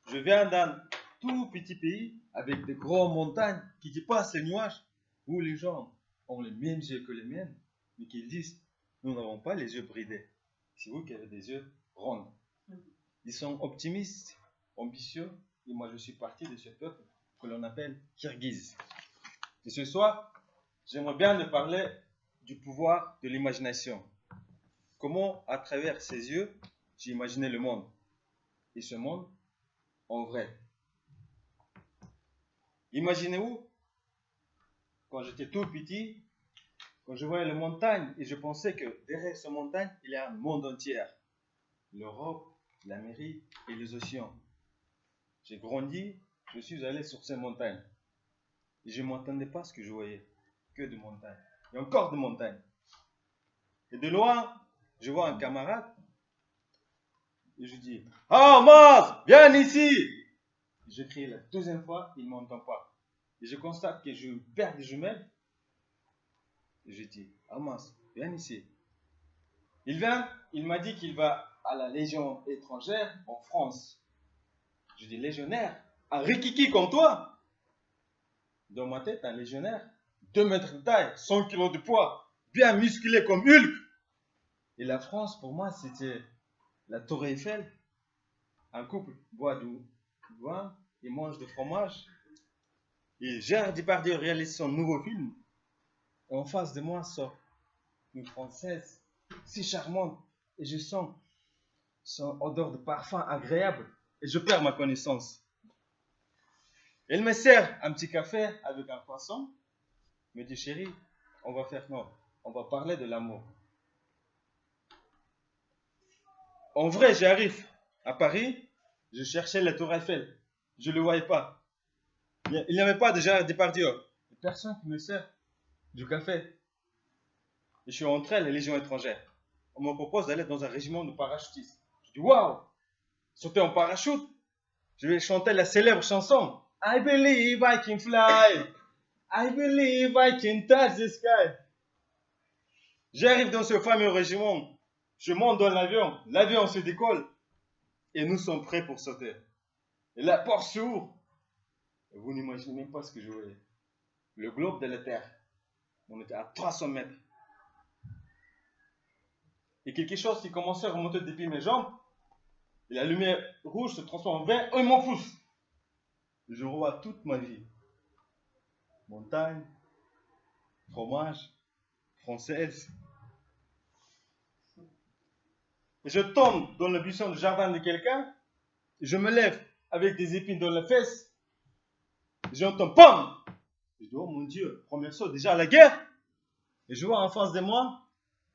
Je viens d'un tout petit pays avec de grandes montagnes qui dépassent les nuages, où les gens ont les mêmes yeux que les miennes, mais qu'ils disent, nous n'avons pas les yeux bridés. C'est vous qui avez des yeux ronds. Ils sont optimistes, ambitieux, et moi je suis parti de ce peuple que l'on appelle Kirghiz. Et ce soir, j'aimerais bien te parler du pouvoir de l'imagination. Comment, à travers ses yeux, j'ai imaginé le monde. Et ce monde, en vrai. Imaginez-vous, quand j'étais tout petit, quand je voyais les montagnes, et je pensais que derrière ces montagnes, il y a un monde entier. L'Europe, l'Amérique et les océans. J'ai grandi, je suis allé sur ces montagnes. Et je ne m'attendais pas à ce que je voyais. Que de montagnes. Et encore de montagnes. Et de loin, je vois un camarade. Et je dis, ah, Mars, viens ici. Je crie la deuxième fois, il ne m'entend pas. Et je constate que je perds des jumelles. Et je dis, ah, Mars, viens ici. Il vient, il m'a dit qu'il va à la Légion étrangère en France. Je dis, légionnaire, un rikiki comme toi. Dans ma tête, un légionnaire, 2 mètres de taille, 100 kilos de poids, bien musclé comme Hulk. Et la France, pour moi, c'était la Tour Eiffel. Un couple boit du vin et mange du fromage. Et Gérard Depardieu réalise son nouveau film. Et en face de moi sort une Française si charmante. Et je sens son odeur de parfum agréable. Et je perds ma connaissance. Elle me sert un petit café avec un poisson. Me dit, chérie, on va faire non, on va parler de l'amour. En vrai, j'arrive à Paris, je cherchais la Tour Eiffel. Je ne le voyais pas. Il n'y avait pas de Gérard Depardieu. Personne qui me sert du café. Et je suis entré à la Légion étrangère. On me propose d'aller dans un régiment de parachutistes. Je dis, waouh, sauter en parachute. Je vais chanter la célèbre chanson. I believe I can fly. I believe I can touch the sky. J'arrive dans ce fameux régiment. Je monte dans l'avion. L'avion se décolle. Et nous sommes prêts pour sauter. Et la porte s'ouvre. Et vous n'imaginez même pas ce que je voyais. Le globe de la Terre. On était à 300 mètres. Et quelque chose qui commençait à remonter depuis mes jambes. Et la lumière rouge se transforme en vert. Oh, il m'en pousse. Je revois toute ma vie. Montagne, fromage, française. Et je tombe dans le buisson du jardin de quelqu'un. Je me lève avec des épines dans la fesse. J'entends PAM. Je dis, oh mon Dieu, première chose, déjà la guerre. Et je vois en face de moi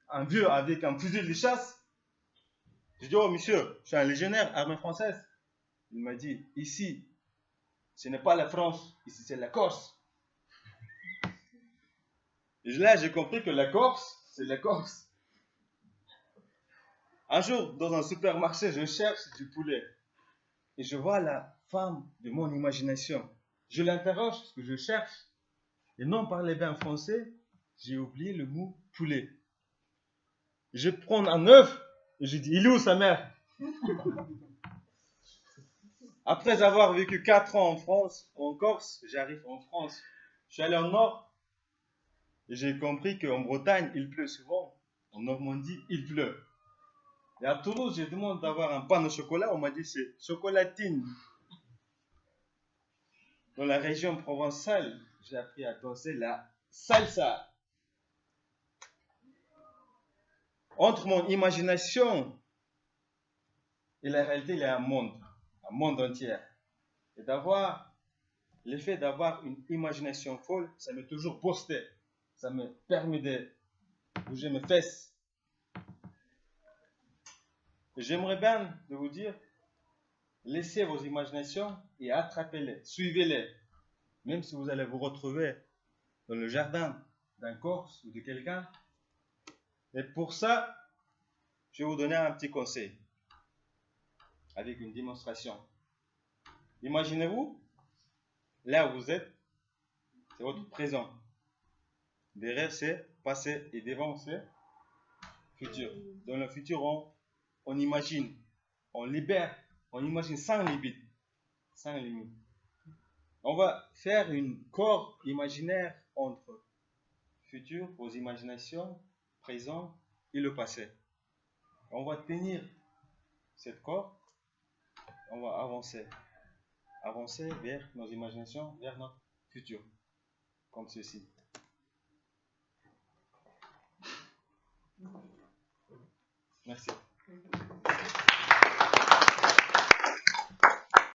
un vieux avec un fusil de chasse. Je dis, oh monsieur, je suis un légionnaire, armée française. Il m'a dit, ici, ce n'est pas la France, ici c'est la Corse. Et là, j'ai compris que la Corse, c'est la Corse. Un jour, dans un supermarché, je cherche du poulet. Et je vois la femme de mon imagination. Je l'interroge, ce que je cherche. Et non parler bien français, j'ai oublié le mot poulet. Je prends un œuf et je dis, il est où sa mère? Après avoir vécu 4 ans en France, en Corse, j'arrive en France. Je suis allé au nord et j'ai compris qu'en Bretagne, il pleut souvent. En Normandie, il pleut. Et à Toulouse, j'ai demandé d'avoir un pain au chocolat. On m'a dit c'est chocolatine. Dans la région provençale, j'ai appris à danser la salsa. Entre mon imagination et la réalité, il y a un monde entier. Et l'effet d'avoir une imagination folle, ça m'a toujours boosté. Ça me permet de bouger mes fesses. Et j'aimerais bien de vous dire, laissez vos imaginations et attrapez-les, suivez-les. Même si vous allez vous retrouver dans le jardin d'un Corse ou de quelqu'un. Et pour ça, je vais vous donner un petit conseil avec une démonstration. Imaginez-vous, là où vous êtes, c'est votre présent. Derrière, c'est passé et devant, c'est futur. Dans le futur, on imagine, on libère, on imagine sans limite. sans limite. On va faire une corde imaginaire entre futur, vos imaginations, présent et le passé. On va tenir cette corde, on va avancer vers nos imaginations, vers notre futur, comme ceci. Merci.